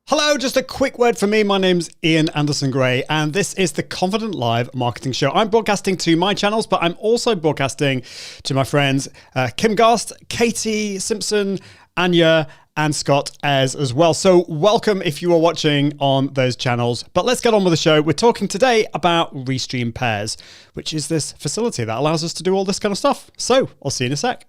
Hello, just a quick word from me. My name's Ian Anderson Gray, and this is the Confident Live Marketing Show. I'm broadcasting to my channels, but I'm also broadcasting to my friends Kim Gast, Katie Simpson, Anya, and Scott Ayres as well. So welcome if you are watching on those channels. But let's get on with the show. We're talking today about Restream Pairs, which is this facility that allows us to do all this kind of stuff. So I'll see you in a sec.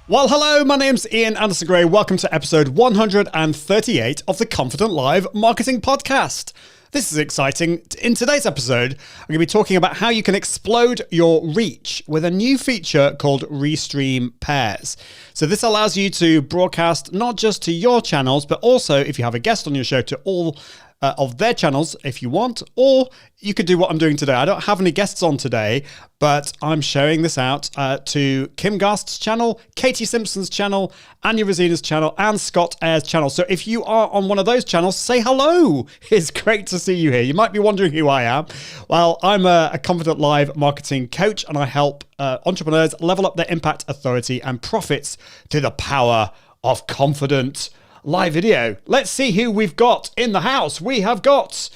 Well, hello, my name's Ian Anderson Gray. Welcome to episode 138 of the Confident Live Marketing Podcast. This is exciting. In today's episode, I'm going to be talking about how you can explode your reach with a new feature called Restream Pairs. So this allows you to broadcast not just to your channels, but also if you have a guest on your show to all of their channels if you want, or you could do what I'm doing today. I don't have any guests on today, but I'm sharing this out to Kim Gast's channel, Katie Simpson's channel, Anya Rosina's channel, and Scott Ayres' channel. So if you are on one of those channels, say hello. It's great to see you here. You might be wondering who I am. Well, I'm a Confident Live marketing coach, and I help entrepreneurs level up their impact, authority, and profits through the power of confident live video. Let's see who we've got in the house. We have got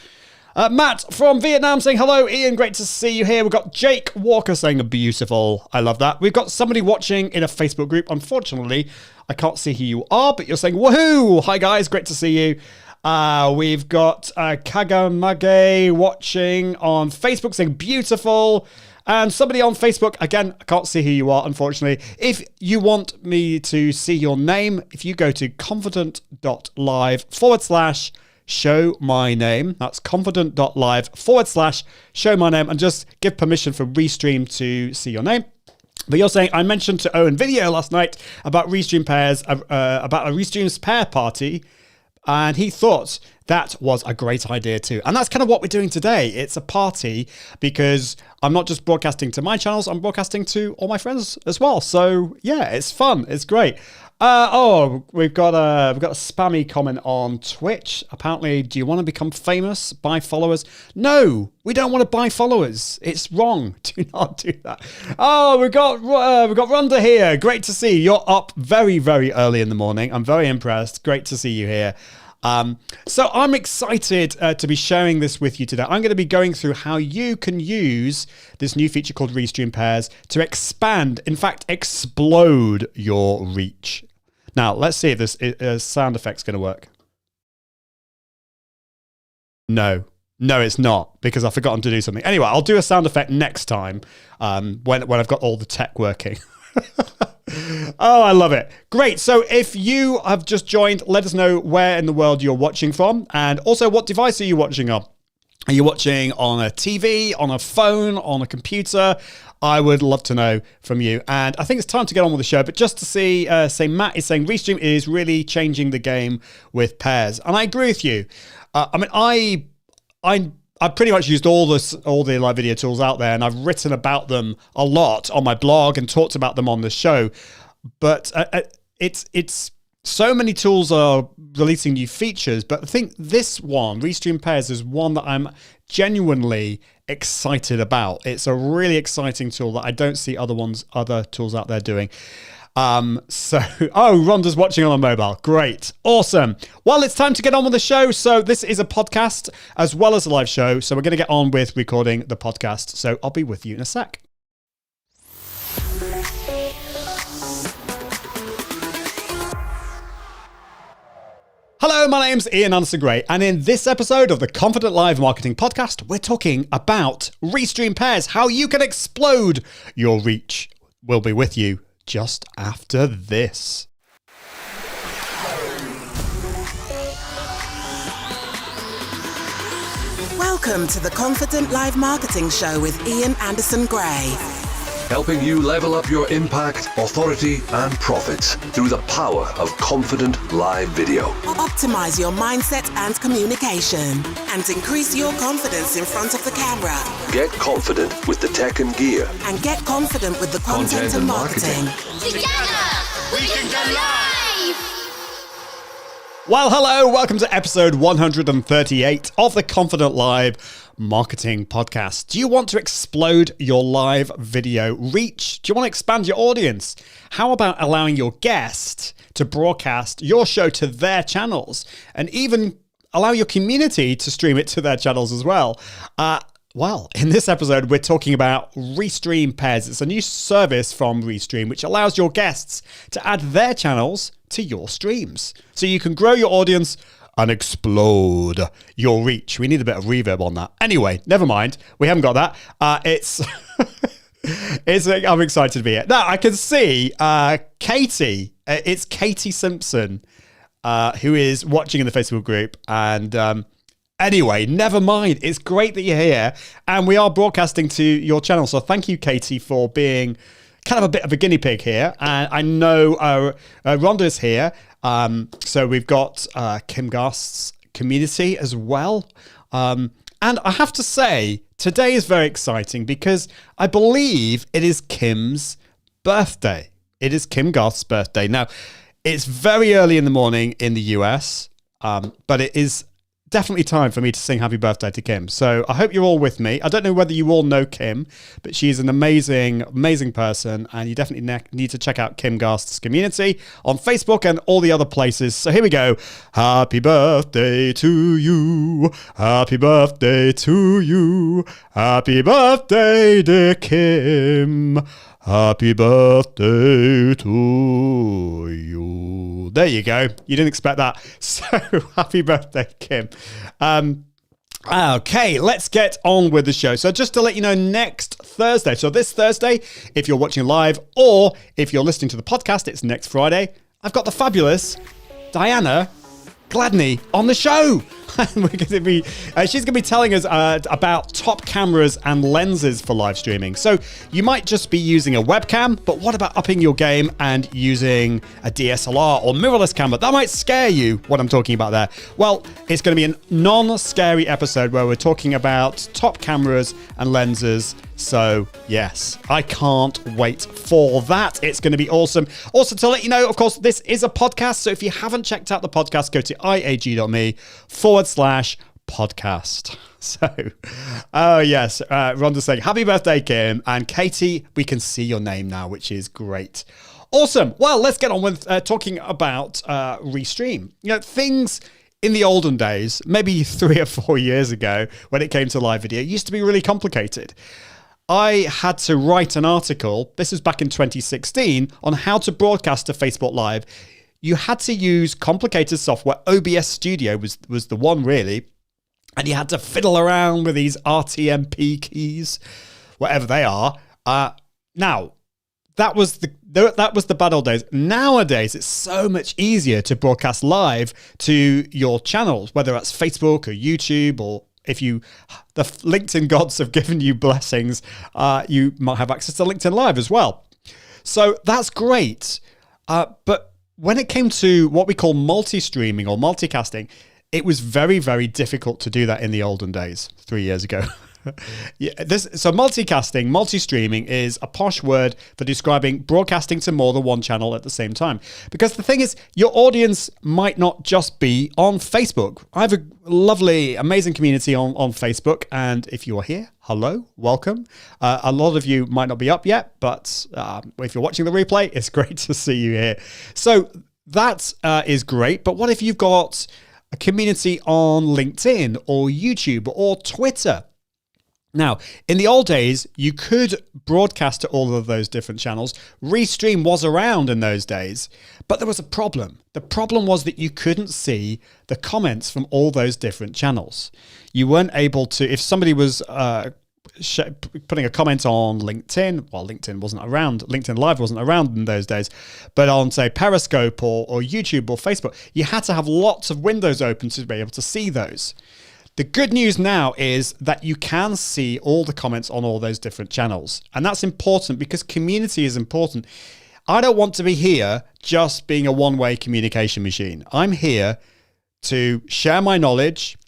Matt from Vietnam saying hello. Ian, great to see you here. We've got Jake Walker saying beautiful. I love that. We've got somebody watching in a Facebook group. Unfortunately, I can't see who you are, but you're saying woohoo. Hi guys, great to see you. We've got Kagamage watching on Facebook saying beautiful. And somebody on Facebook, again, I can't see who you are, unfortunately. If you want me to see your name, if you go to confident.live/show my name, that's confident.live/show my name, and just give permission for Restream to see your name. But you're saying, I mentioned to Owen Video last night about Restream Pairs, about a Restream's pair party, and he thought that was a great idea too. And that's kind of what we're doing today. It's a party because I'm not just broadcasting to my channels, I'm broadcasting to all my friends as well. So yeah, it's fun. It's great. We've got a spammy comment on Twitch. Apparently, do you want to become famous? Buy followers? No, we don't want to buy followers. It's wrong. Do not do that. Oh, we've got Rhonda here. Great to see you. You're up very, very early in the morning. I'm very impressed. Great to see you here. So I'm excited to be sharing this with you today. I'm going to be going through how you can use this new feature called Restream Pairs to expand, in fact, explode your reach. Now, let's see if this sound effect's going to work. No, it's not, because I've forgotten to do something. Anyway, I'll do a sound effect next time when I've got all the tech working. Oh, I love it. Great. So if you have just joined, let us know where in the world you're watching from, and also what device are you watching on? Are you watching on a TV, on a phone, on a computer? I would love to know from you. And I think it's time to get on with the show. But just to see, Matt is saying Restream is really changing the game with pairs. And I agree with you. I pretty much used all the live video tools out there, and I've written about them a lot on my blog and talked about them on the show. But it's so many tools are releasing new features, but I think this one, Restream Pairs, is one that I'm genuinely excited about. It's a really exciting tool that I don't see other tools out there doing. Rhonda's watching on a mobile. Great. Awesome. Well, it's time to get on with the show. So this is a podcast as well as a live show. So we're going to get on with recording the podcast. So I'll be with you in a sec. Hello, my name's Ian Anderson Gray, and in this episode of the Confident Live Marketing Podcast, we're talking about Restream Pairs, how you can explode your reach. We'll be with you just after this. Welcome to the Confident Live Marketing Show with Ian Anderson Gray. Helping you level up your impact, authority, and profits through the power of confident live video. Optimize your mindset and communication, and increase your confidence in front of the camera. Get confident with the tech and gear. And get confident with the content and marketing. Together, we can go live! Well, hello, welcome to episode 138 of the Confident Live Marketing Podcast. Do you want to explode your live video reach? Do you want to expand your audience? How about allowing your guest to broadcast your show to their channels and even allow your community to stream it to their channels as well? Well, in this episode, we're talking about Restream Pairs. It's a new service from Restream which allows your guests to add their channels to your streams. So you can grow your audience and explode your reach. We need a bit of reverb on that. Anyway, never mind. We haven't got that. I'm excited to be here. Now, I can see Katie. It's Katie Simpson, who is watching in the Facebook group. And anyway, never mind. It's great that you're here. And we are broadcasting to your channel. So thank you, Katie, for being kind of a bit of a guinea pig here. And I know Rhonda's here. So we've got Kim Garst's community as well. And I have to say, today is very exciting because I believe it is Kim's birthday. It is Kim Garst's birthday. Now, it's very early in the morning in the US, but it is definitely time for me to sing happy birthday to Kim. So I hope you're all with me. I don't know whether you all know Kim, but she's an amazing, amazing person. And you definitely need to check out Kim Garst's community on Facebook and all the other places. So here we go. Happy birthday to you. Happy birthday to you. Happy birthday, dear Kim. Happy birthday to you. There you go. You didn't expect that. So happy birthday, Kim. Okay, let's get on with the show. So just to let you know, next Thursday, so this Thursday, if you're watching live, or if you're listening to the podcast, it's next Friday, I've got the fabulous Diana Gladney on the show. We're going to be, she's going to be telling us about top cameras and lenses for live streaming. So you might just be using a webcam, but what about upping your game and using a DSLR or mirrorless camera? That might scare you, what I'm talking about there. Well, it's going to be a non-scary episode where we're talking about top cameras and lenses. So yes, I can't wait for that. It's going to be awesome. Also, to let you know, of course, this is a podcast. So if you haven't checked out the podcast, go to iag.me/podcast. So, oh yes, Rhonda's saying, happy birthday, Kim. And Katie, we can see your name now, which is great. Awesome. Well, let's get on with talking about Restream. You know, things in the olden days, maybe 3 or 4 years ago, when it came to live video, it used to be really complicated. I had to write an article, this was back in 2016, on how to broadcast to Facebook Live. You had to use complicated software. OBS Studio was the one, really. And you had to fiddle around with these RTMP keys, whatever they are. Now, that was the bad old days. Nowadays, it's so much easier to broadcast live to your channels, whether that's Facebook or YouTube, or if the LinkedIn gods have given you blessings, you might have access to LinkedIn Live as well. So that's great. But when it came to what we call multi-streaming or multicasting, it was very, very difficult to do that in the olden days, 3 years ago. So multicasting, multi-streaming is a posh word for describing broadcasting to more than one channel at the same time. Because the thing is, your audience might not just be on Facebook. I have a lovely, amazing community on Facebook. And if you are here, hello, welcome. A lot of you might not be up yet, but if you're watching the replay, it's great to see you here. So that is great. But what if you've got a community on LinkedIn or YouTube or Twitter? Now, in the old days, you could broadcast to all of those different channels. Restream was around in those days, but there was a problem. The problem was that you couldn't see the comments from all those different channels. You weren't able to, if somebody was putting a comment on LinkedIn, well, LinkedIn wasn't around, LinkedIn Live wasn't around in those days, but on, say, Periscope or YouTube or Facebook, you had to have lots of windows open to be able to see those. The good news now is that you can see all the comments on all those different channels. And that's important because community is important. I don't want to be here just being a one-way communication machine. I'm here to share my knowledge.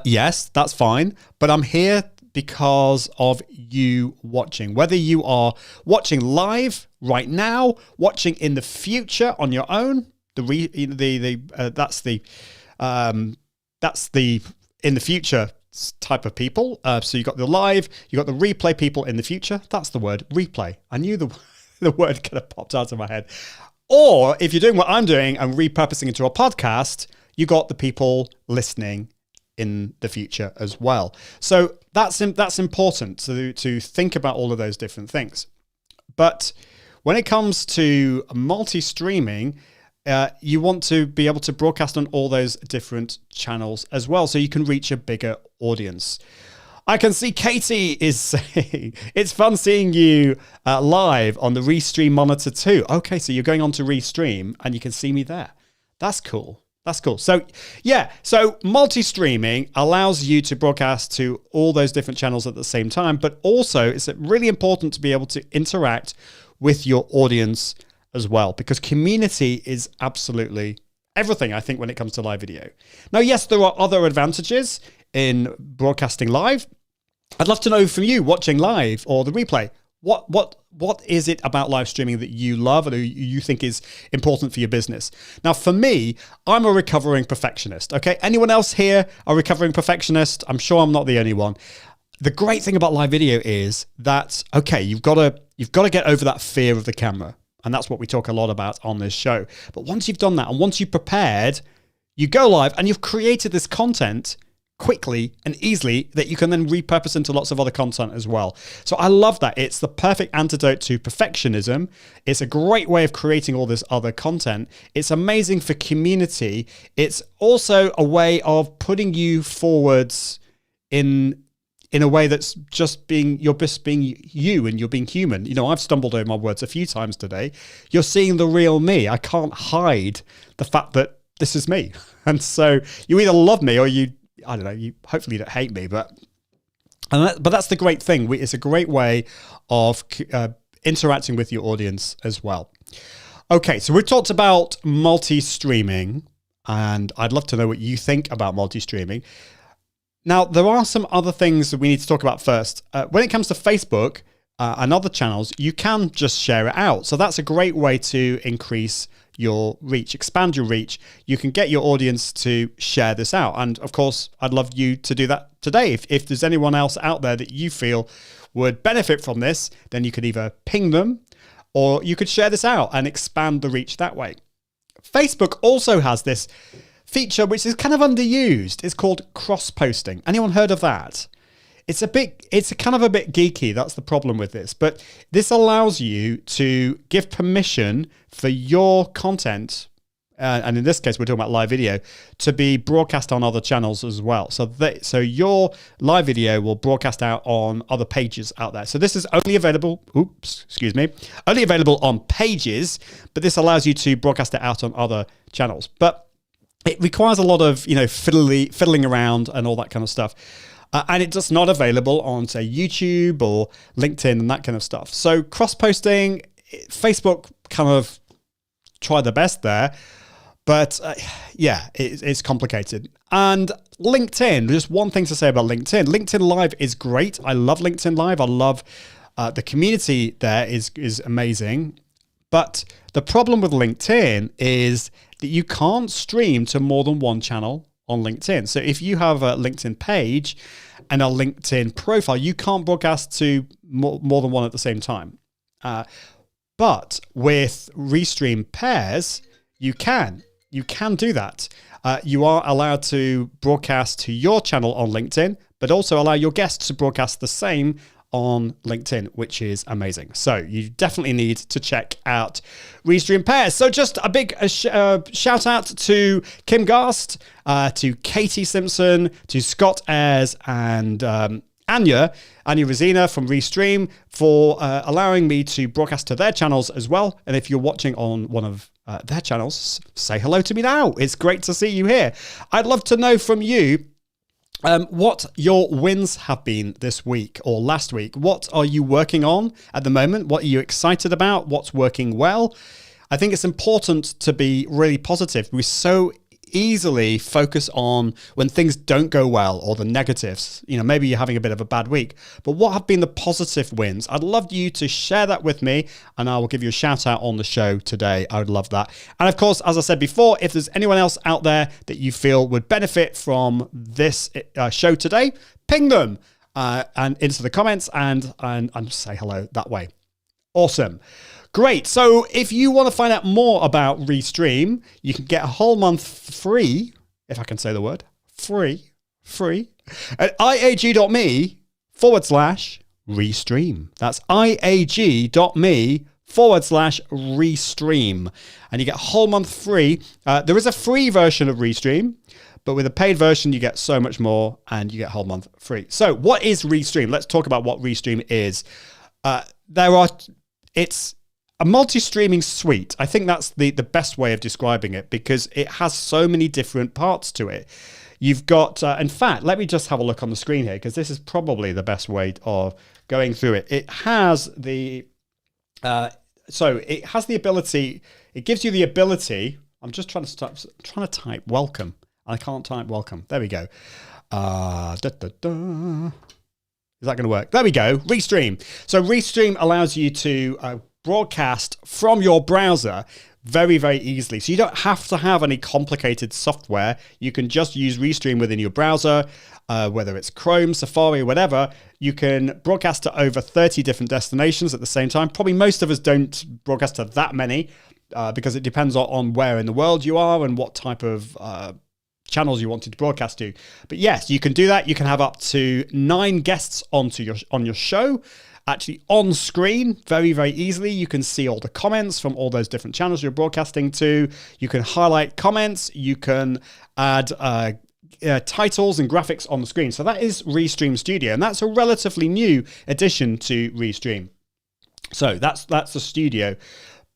Yes, that's fine. But I'm here because of you watching. Whether you are watching live right now, watching in the future on your own, that's the in the future type of people. So you got the live, you got the replay people in the future. That's the word, replay. I knew the word kind of popped out of my head. Or if you're doing what I'm doing and repurposing into a podcast, you got the people listening in the future as well. So that's important to think about all of those different things. But when it comes to multi-streaming, you want to be able to broadcast on all those different channels as well, so you can reach a bigger audience. I can see Katie is saying, it's fun seeing you live on the Restream monitor too. Okay, so you're going on to Restream and you can see me there. That's cool. That's cool. So yeah, so multi-streaming allows you to broadcast to all those different channels at the same time, but also it's really important to be able to interact with your audience as well, because community is absolutely everything, I think, when it comes to live video. Now, yes, there are other advantages in broadcasting live. I'd love to know from you watching live or the replay, what is it about live streaming that you love and you think is important for your business? Now, for me, I'm a recovering perfectionist, okay? Anyone else here a recovering perfectionist? I'm sure I'm not the only one. The great thing about live video is that, okay, you've got to get over that fear of the camera. And that's what we talk a lot about on this show. But once you've done that and once you've prepared, you go live and you've created this content, quickly and easily that you can then repurpose into lots of other content as well. So I love that. It's the perfect antidote to perfectionism. It's a great way of creating all this other content. It's amazing for community. It's also a way of putting you forwards in a way that's you're just being you and you're being human. You know, I've stumbled over my words a few times today. You're seeing the real me. I can't hide the fact that this is me. And so you either love me or I don't know, you hopefully don't hate me, but that's the great thing. It's a great way of interacting with your audience as well. Okay, so we've talked about multi-streaming, and I'd love to know what you think about multi-streaming. Now, there are some other things that we need to talk about first. When it comes to Facebook and other channels, you can just share it out. So that's a great way to increase your reach, expand your reach. You can get your audience to share this out. And of course, I'd love you to do that today. If there's anyone else out there that you feel would benefit from this, then you could either ping them or you could share this out and expand the reach that way. Facebook also has this feature which is kind of underused. It's called cross-posting. Anyone heard of that? It's kind of a bit geeky. That's the problem with this. But this allows you to give permission for your content, and in this case, we're talking about live video, to be broadcast on other channels as well. So your live video will broadcast out on other pages out there. So this is only available, only available on pages, but this allows you to broadcast it out on other channels. But it requires a lot of, fiddling around and all that kind of stuff. And it's just not available on, say, YouTube or LinkedIn and that kind of stuff. So cross-posting, Facebook kind of tried their best there. But it's complicated. And LinkedIn, just one thing to say about LinkedIn. LinkedIn Live is great. I love LinkedIn Live. I love the community there is amazing. But the problem with LinkedIn is that you can't stream to more than one channel on LinkedIn. So if you have a LinkedIn page and a LinkedIn profile, you can't broadcast to more than one at the same time. But with Restream Pairs, you can do that. You are allowed to broadcast to your channel on LinkedIn, but also allow your guests to broadcast the same on LinkedIn, which is amazing. So you definitely need to check out Restream Pairs. So just a big shout out to Kim Garst, to Katie Simpson, to Scott Ayres, and Anya Rosina from Restream for allowing me to broadcast to their channels as well. And if you're watching on one of their channels, say hello to me now. It's great to see you here. I'd love to know from you what your wins have been this week or last week. What are you working on at the moment? What are you excited about? What's working well? I think it's important to be really positive. We so easily focus on when things don't go well or the negatives. Maybe you're having a bit of a bad week, but what have been the positive wins? I'd love you to share that with me, and I will give you a shout out on the show today. I would love that. And of course, as I said before, if there's anyone else out there that you feel would benefit from this show today, ping them and into the comments and say hello that way. Awesome. Great. So if you want to find out more about Restream, you can get a whole month free, if I can say the word, free, at iag.me/Restream. That's iag.me/Restream. And you get a whole month free. There is a free version of Restream, but with a paid version, you get so much more and you get a whole month free. So what is Restream? Let's talk about what Restream is. It's a multi-streaming suite. I think that's the best way of describing it because it has so many different parts to it. You've got, in fact, let me just have a look on the screen here because this is probably the best way of going through it. It has it gives you the ability, I'm just trying to type welcome. I can't type welcome. There we go. Is that going to work? There we go. Restream. So Restream allows you to broadcast from your browser very, very easily. So you don't have to have any complicated software. You can just use Restream within your browser, whether it's Chrome, Safari, whatever. You can broadcast to over 30 different destinations at the same time. Probably most of us don't broadcast to that many because it depends on where in the world you are and what type of channels you wanted to broadcast to. But yes, you can do that. You can have up to 9 guests on your show, actually on screen very, very easily. You can see all the comments from all those different channels you're broadcasting to. You can highlight comments. You can add titles and graphics on the screen. So that is Restream Studio, and that's a relatively new addition to Restream. So that's the studio.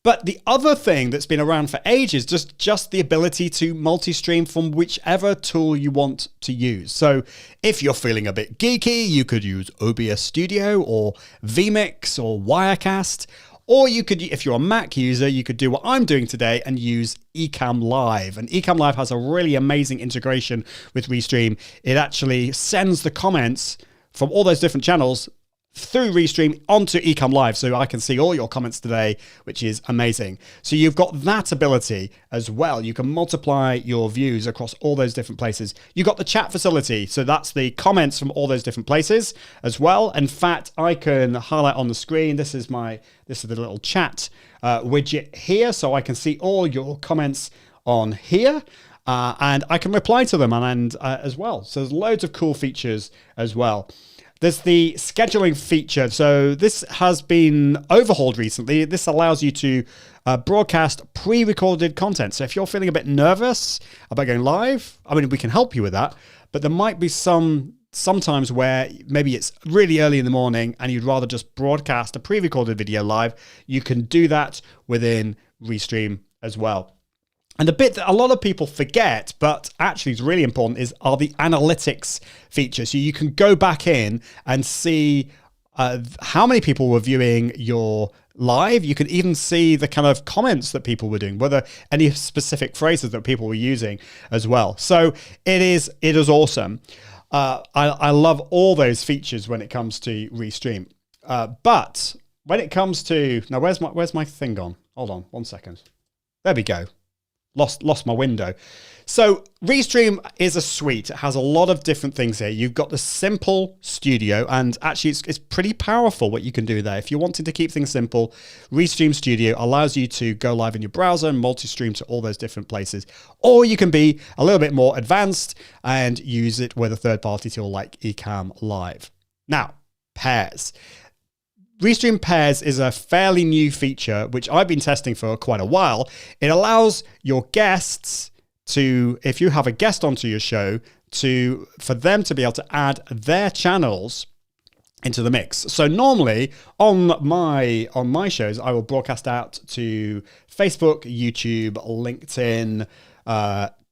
But the other thing that's been around for ages, just the ability to multi-stream from whichever tool you want to use. So if you're feeling a bit geeky, you could use OBS Studio or vMix or Wirecast. Or you could, if you're a Mac user, you could do what I'm doing today and use Ecamm Live. And Ecamm Live has a really amazing integration with Restream. It actually sends the comments from all those different channels through Restream onto Ecamm Live, so I can see all your comments today, which is amazing. So you've got that ability as well. You can multiply your views across all those different places. You've got the chat facility, so that's the comments from all those different places as well. In fact, I can highlight on the screen. This is the little chat widget here, so I can see all your comments on here. And I can reply to them and as well. So there's loads of cool features as well. There's the scheduling feature. So this has been overhauled recently. This allows you to broadcast pre-recorded content. So if you're feeling a bit nervous about going live, I mean, we can help you with that. But there might be sometimes where maybe it's really early in the morning and you'd rather just broadcast a pre-recorded video live. You can do that within Restream as well. And the bit that a lot of people forget, but actually is really important, are the analytics feature. So you can go back in and see how many people were viewing your live. You can even see the kind of comments that people were doing, whether any specific phrases that people were using as well. So it is awesome. I love all those features when it comes to Restream. But when it comes to, now where's my thing gone? Hold on 1 second. There we go. Lost my window. So Restream is a suite. It has a lot of different things here. You've got the simple studio, and actually it's pretty powerful what you can do there. If you're wanting to keep things simple, Restream Studio allows you to go live in your browser and multi-stream to all those different places. Or you can be a little bit more advanced and use it with a third-party tool like Ecamm Live. Now, Pairs. Restream Pairs is a fairly new feature, which I've been testing for quite a while. It allows your guests to, if you have a guest onto your show, for them to be able to add their channels into the mix. So normally on my shows, I will broadcast out to Facebook, YouTube, LinkedIn,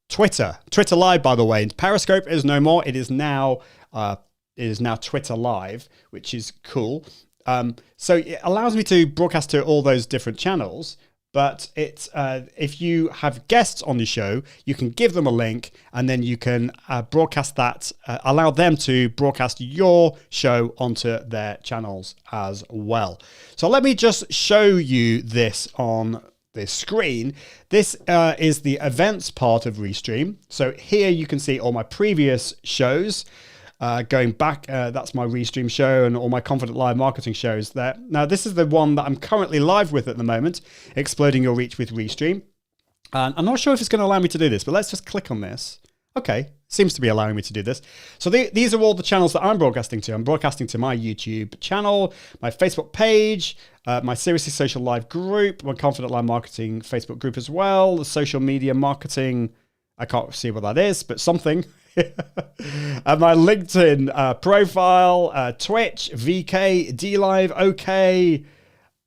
Twitter Live, by the way. Periscope is no more. It is now Twitter Live, which is cool. So it allows me to broadcast to all those different channels, but if you have guests on the show, you can give them a link and then you can broadcast that, allow them to broadcast your show onto their channels as well. So let me just show you this on this screen. This is the events part of Restream. So here you can see all my previous shows. Going back, that's my Restream show and all my Confident Live marketing shows there. Now, this is the one that I'm currently live with at the moment, Exploding Your Reach with Restream. And I'm not sure if it's going to allow me to do this, but let's just click on this. Okay, seems to be allowing me to do this. So these are all the channels that I'm broadcasting to. I'm broadcasting to my YouTube channel, my Facebook page, my Seriously Social Live group, my Confident Live Marketing Facebook group as well, the social media marketing, I can't see what that is, but something. And my LinkedIn profile, Twitch, VK, DLive, OK.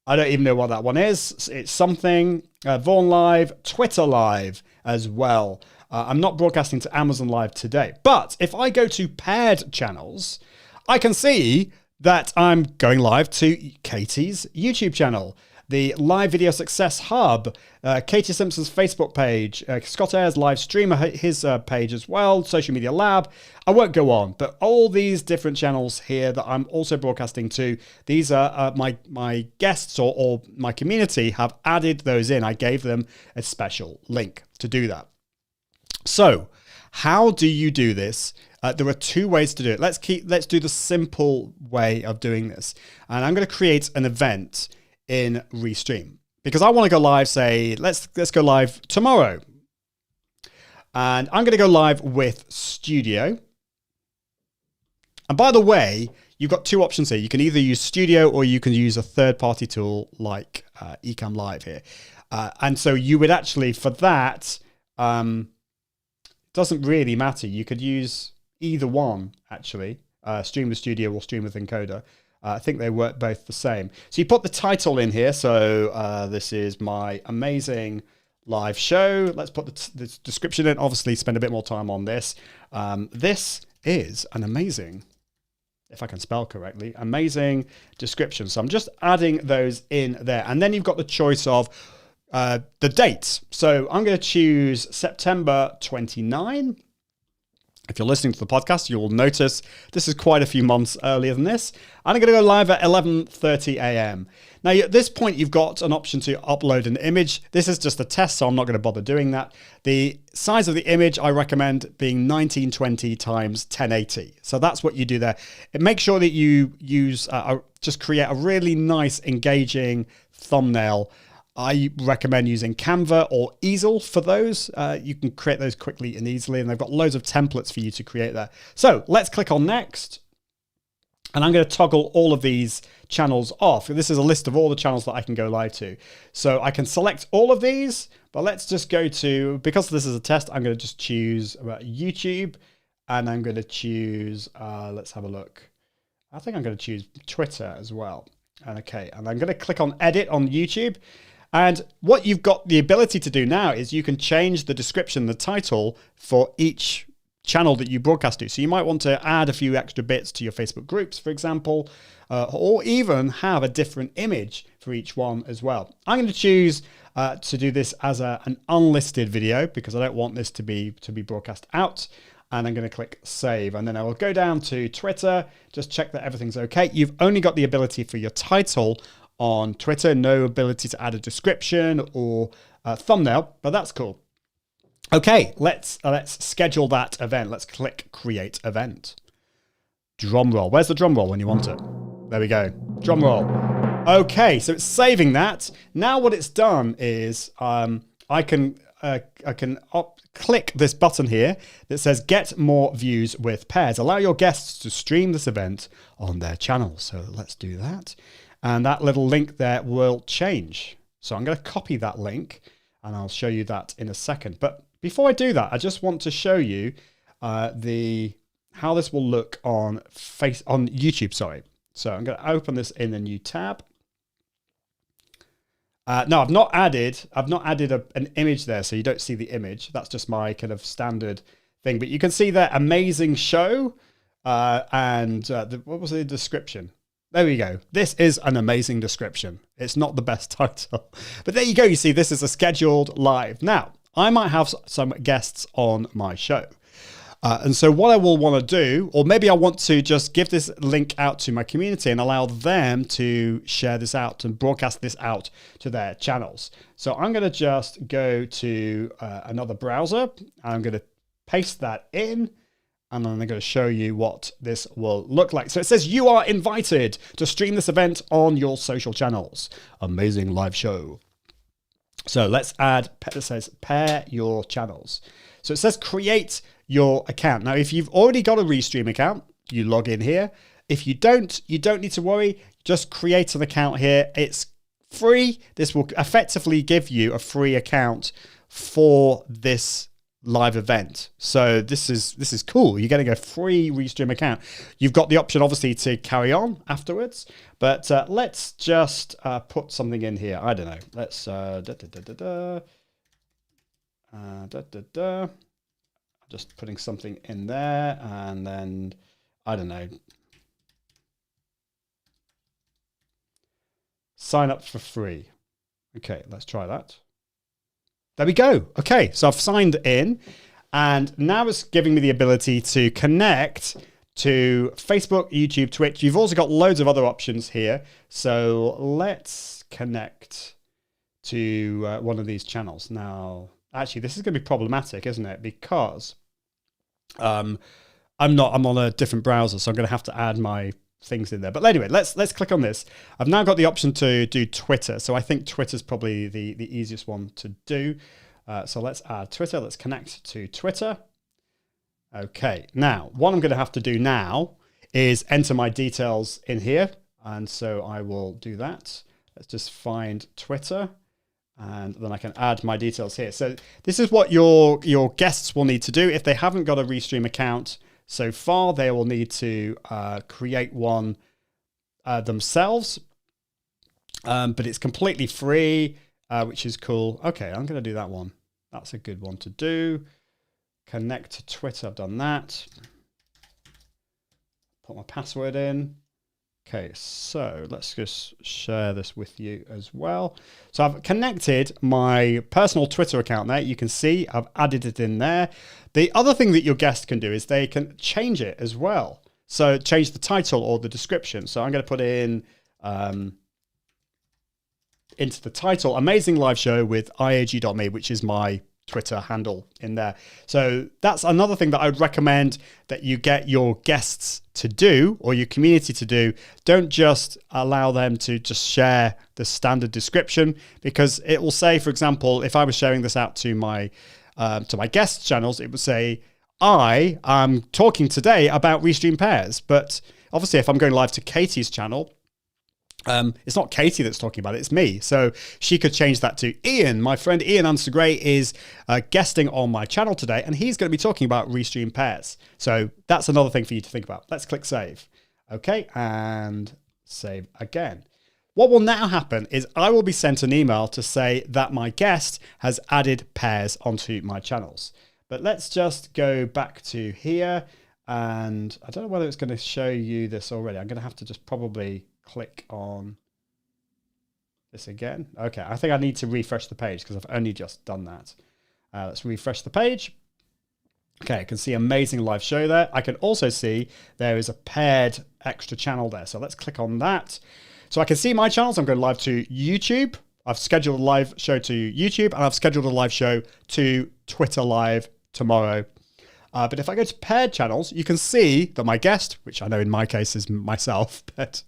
I don't even know what that one is. It's something. Vaughn Live, Twitter Live as well. I'm not broadcasting to Amazon Live today. But if I go to paired channels, I can see that I'm going live to Katie's YouTube channel, the Live Video Success Hub, Katie Simpson's Facebook page, Scott Ayres live streamer, his page as well, Social Media Lab. I won't go on, but all these different channels here that I'm also broadcasting to, these are my guests or my community have added those in. I gave them a special link to do that. So how do you do this? There are 2 ways to do it. Let's do the simple way of doing this. And I'm going to create an event in Restream because I want to go live, say, let's go live tomorrow. And I'm going to go live with Studio. And by the way, you've got two options here. You can either use Studio or you can use a third-party tool like Ecamm Live here. And so you would actually, for that, it doesn't really matter. You could use either one, actually. Stream with Studio or Stream with Encoder. I think they work both the same. So you put the title in here. So this is my amazing live show. Let's put the description in. Obviously, spend a bit more time on this. This is an amazing, if I can spell correctly, amazing description. So I'm just adding those in there. And then you've got the choice of the dates. So I'm going to choose September 29. If you're listening to the podcast, you will notice this is quite a few months earlier than this. And I'm going to go live at 11:30 a.m. Now, at this point, you've got an option to upload an image. This is just a test, so I'm not going to bother doing that. The size of the image I recommend being 1920 times 1080. So that's what you do there. Make sure that you use, just create a really nice, engaging thumbnail. I recommend using Canva or Easel for those. You can create those quickly and easily, and they've got loads of templates for you to create there. So let's click on next. And I'm going to toggle all of these channels off. This is a list of all the channels that I can go live to. So I can select all of these, but let's just go to, because this is a test, I'm going to just choose YouTube, and I'm going to choose, let's have a look. I think I'm going to choose Twitter as well. And okay, and I'm going to click on edit on YouTube. And what you've got the ability to do now is you can change the description, the title for each channel that you broadcast to. So you might want to add a few extra bits to your Facebook groups, for example, or even have a different image for each one as well. I'm going to choose to do this as an unlisted video because I don't want this to be broadcast out. And I'm going to click save. And then I will go down to Twitter, just check that everything's okay. You've only got the ability for your title on Twitter, no ability to add a description or a thumbnail, but that's cool. Okay, let's schedule that event. Let's click create event. Drum roll. Where's the drum roll when you want it? There we go. Drum roll. Okay, so it's saving that. Now what it's done is I can click this button here that says get more views with pairs. Allow your guests to stream this event on their channel. So let's do that. And that little link there will change. So I'm going to copy that link and I'll show you that in a second. But before I do that, I just want to show you how this will look on YouTube. Sorry. So I'm going to open this in a new tab. No, I've not added an image there, so you don't see the image. That's just my kind of standard thing. But you can see that amazing show and what was the description? There we go. This is an amazing description. It's not the best title. But there you go. You see, this is a scheduled live. Now, I might have some guests on my show. And so what I will want to do, or maybe I want to just give this link out to my community and allow them to share this out and broadcast this out to their channels. So I'm going to just go to another browser. I'm going to paste that in. And then I'm going to show you what this will look like. So it says you are invited to stream this event on your social channels. Amazing live show. So let's add, it says pair your channels. So it says create your account. Now, if you've already got a Restream account, you log in here. If you don't need to worry. Just create an account here. It's free. This will effectively give you a free account for this live event. So this is cool. You're getting a free Restream account. You've got the option obviously to carry on afterwards, but let's just put something in here. I don't know. Let's just putting something in there, and then I don't know. Sign up for free. Okay, let's try that. There we go. Okay, so I've signed in, and now it's giving me the ability to connect to Facebook, YouTube, Twitch. You've also got loads of other options here. So let's connect to one of these channels. Now, actually, this is going to be problematic, isn't it? Because I'm on a different browser, so I'm going to have to add my things in there. But anyway, let's click on this. I've now got the option to do Twitter. So I think Twitter's probably the easiest one to do. So let's add Twitter. Let's connect to Twitter. Okay, now what I'm going to have to do now is enter my details in here. And so I will do that. Let's just find Twitter and then I can add my details here. So this is what your guests will need to do. If they haven't got a Restream account so far, they will need to create one themselves. But it's completely free, which is cool. Okay, I'm going to do that one. That's a good one to do. Connect to Twitter. I've done that. Put my password in. Okay, so let's just share this with you as well. So I've connected my personal Twitter account there. You can see I've added it in there. The other thing that your guest can do is they can change it as well. So change the title or the description. So I'm going to put in into the title, Amazing Live Show with IAG.me, which is my Twitter handle in there. So that's another thing that I would recommend that you get your guests to do or your community to do. Don't just allow them to just share the standard description, because it will say, for example, if I was sharing this out to my guest channels, it would say, I am talking today about Restream Pairs. But obviously if I'm going live to Katie's channel, it's not Katie that's talking about it, it's me. So she could change that to Ian. My friend Ian Gray is guesting on my channel today, and he's going to be talking about Restream Pairs. So that's another thing for you to think about. Let's click save. Okay, and save again. What will now happen is I will be sent an email to say that my guest has added pairs onto my channels. But let's just go back to here, and I don't know whether it's going to show you this already. I'm going to have to just probably click on this again. Okay, I think I need to refresh the page because I've only just done that. Let's refresh the page. Okay, I can see Amazing Live Show there. I can also see there is a paired extra channel there. So let's click on that. So I can see my channels. I'm going live to YouTube. I've scheduled a live show to YouTube, and I've scheduled a live show to Twitter Live tomorrow. But if I go to paired channels, you can see that my guest, which I know in my case is myself, but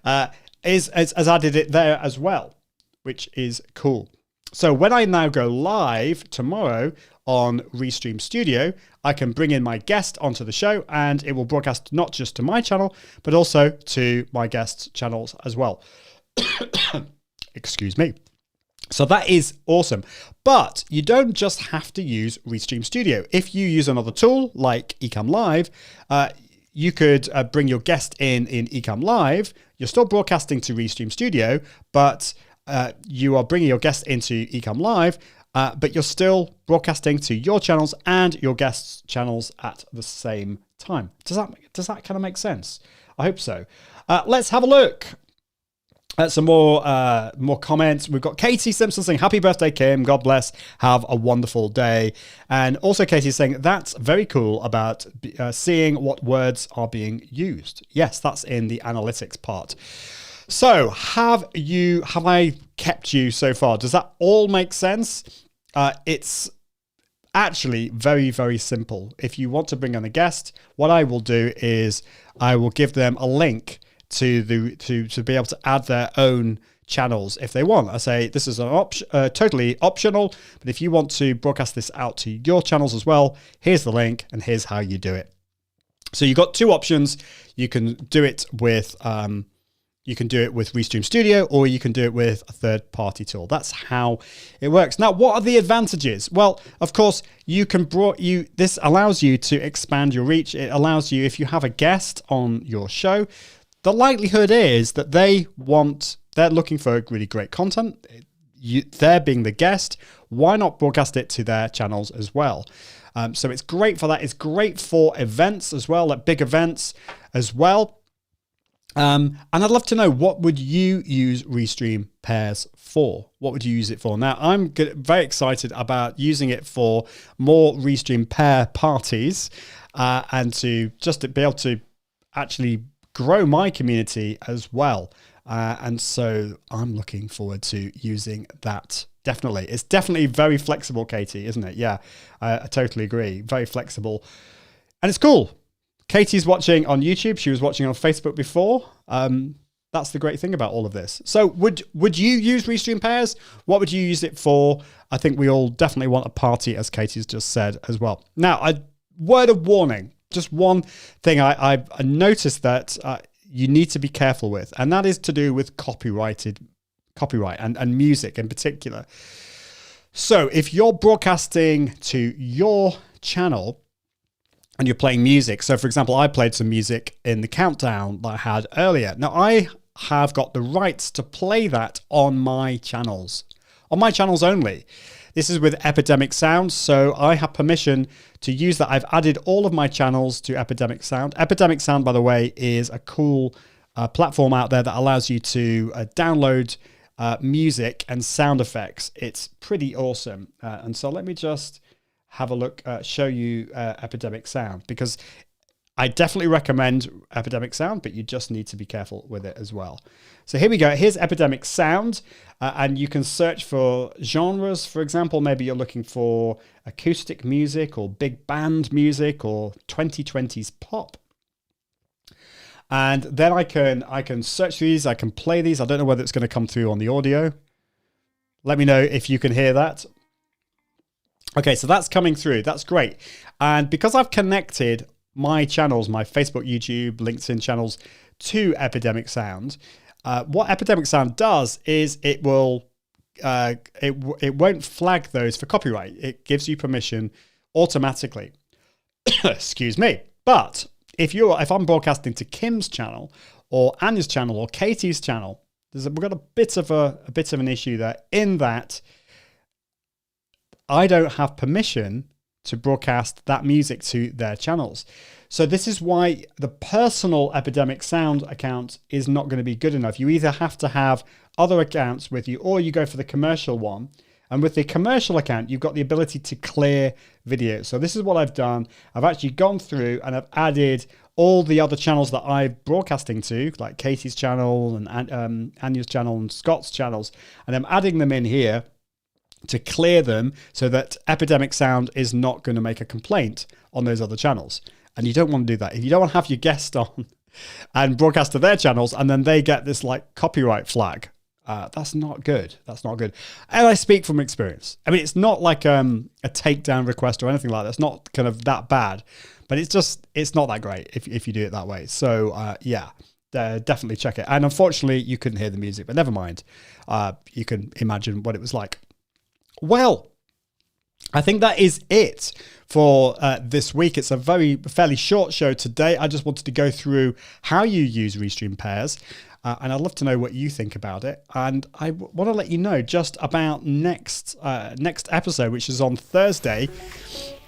has added it there as well, which is cool. So when I now go live tomorrow on Restream Studio, I can bring in my guest onto the show, and it will broadcast not just to my channel, but also to my guests' channels as well. Excuse me. So that is awesome. But you don't just have to use Restream Studio. If you use another tool like Ecamm Live, you could bring your guest in Ecamm Live. You're still broadcasting to Restream Studio, but you are bringing your guest into Ecamm Live, but you're still broadcasting to your channels and your guests' channels at the same time. Does that kind of make sense? I hope so. Let's have a look. Some more comments. We've got Katie Simpson saying, happy birthday, Kim. God bless. Have a wonderful day. And also Katie saying, that's very cool about seeing what words are being used. Yes, that's in the analytics part. So have I kept you so far? Does that all make sense? It's actually very, very simple. If you want to bring on a guest, what I will do is I will give them a link to be able to add their own channels if they want. I say this is an totally optional, but if you want to broadcast this out to your channels as well, here's the link and here's how you do it. So you've got two options. You can do it with Restream Studio, or you can do it with a third-party tool. That's how it works. Now, what are the advantages? Well, of course, this allows you to expand your reach. It allows you, if you have a guest on your show, the likelihood is that they're looking for really great content. They're being the guest. Why not broadcast it to their channels as well? So it's great for that. It's great for events as well, like big events as well. And I'd love to know, what would you use Restream Pairs for? What would you use it for? Now, I'm very excited about using it for more Restream pair parties and to just be able to actually grow my community as well. And so I'm looking forward to using that. Definitely. It's definitely very flexible, Katie, isn't it? Yeah, I totally agree. Very flexible. And it's cool. Katie's watching on YouTube. She was watching on Facebook before. That's the great thing about all of this. So would you use Restream Pairs? What would you use it for? I think we all definitely want a party, as Katie's just said as well. Now, a word of warning. Just one thing I noticed that you need to be careful with, and that is to do with copyright and music in particular. So if you're broadcasting to your channel and you're playing music, so for example, I played some music in the countdown that I had earlier. Now I have got the rights to play that on my channels only. This is with Epidemic Sound, so I have permission to use that. I've added all of my channels to Epidemic Sound. Epidemic Sound, by the way, is a cool platform out there that allows you to download music and sound effects. It's pretty awesome. And so let me just have a look, show you Epidemic Sound, because I definitely recommend Epidemic Sound, but you just need to be careful with it as well. So here we go. Here's Epidemic Sound, and you can search for genres. For example, maybe you're looking for acoustic music or big band music or 2020s pop. And then I can search these. I can play these. I don't know whether it's going to come through on the audio. Let me know if you can hear that. Okay, so that's coming through. That's great. And because I've connected my channels, my Facebook, YouTube, LinkedIn channels to Epidemic Sound, what Epidemic Sound does is it will it won't flag those for copyright. It gives you permission automatically. Excuse me. But if I'm broadcasting to Kim's channel or Anya's channel or Katie's channel, we've got a bit of an issue there, in that I don't have permission to broadcast that music to their channels. So this is why the personal Epidemic Sound account is not going to be good enough. You either have to have other accounts with you, or you go for the commercial one. And with the commercial account, you've got the ability to clear videos. So this is what I've done. I've actually gone through and I've added all the other channels that I'm broadcasting to, like Katie's channel and Anya's channel and Scott's channels, and I'm adding them in here to clear them so that Epidemic Sound is not going to make a complaint on those other channels. And you don't want to do that. If you don't want to have your guest on and broadcast to their channels and then they get this like copyright flag, that's not good. That's not good. And I speak from experience. I mean, it's not like a takedown request or anything like that. It's not kind of that bad, but it's not that great if you do it that way. So yeah, definitely check it. And unfortunately, you couldn't hear the music, but never mind. You can imagine what it was like. Well, I think that is it for this week. It's a fairly short show today. I just wanted to go through how you use Restream Pairs, and I'd love to know what you think about it. And I want to let you know just about next episode, which is on Thursday.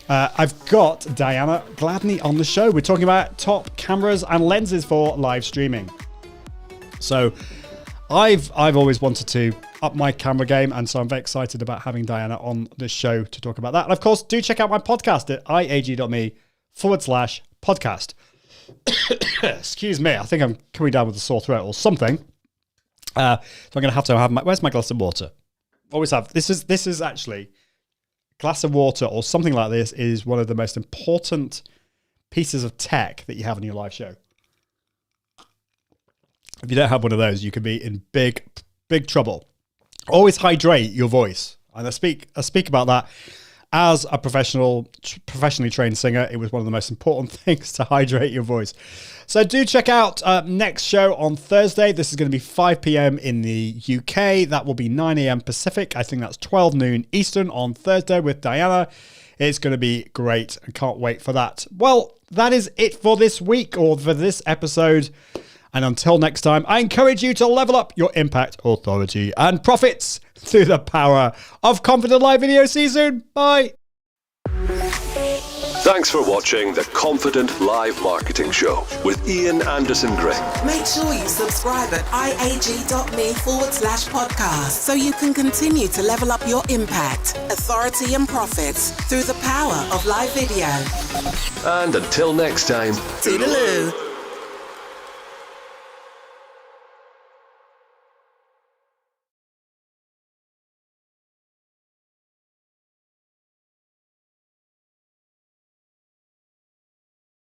I've got Diana Gladney on the show. We're talking about top cameras and lenses for live streaming. So I've always wanted to up my camera game, and so I'm very excited about having Diana on the show to talk about that. And of course, do check out my podcast at iag.me/podcast. Excuse me, I think I'm coming down with a sore throat or something. So I'm going to have where's my glass of water? Always have. This is actually, glass of water or something like this is one of the most important pieces of tech that you have in your live show. If you don't have one of those, you could be in big trouble. Always hydrate your voice. And I speak about that as a professionally trained singer. It was one of the most important things to hydrate your voice. So do check out next show on Thursday. This is going to be 5 p.m. in the UK. That will be 9 a.m. Pacific. I think that's 12 noon Eastern on Thursday with Diana. It's going to be great. I can't wait for that. Well, that is it for this week, or for this episode. And until next time, I encourage you to level up your impact, authority, and profits through the power of Confident Live Video. See you soon. Bye. Thanks for watching the Confident Live Marketing Show with Ian Anderson Gray. Make sure you subscribe at iag.me/podcast so you can continue to level up your impact, authority, and profits through the power of live video. And until next time, Toodaloo.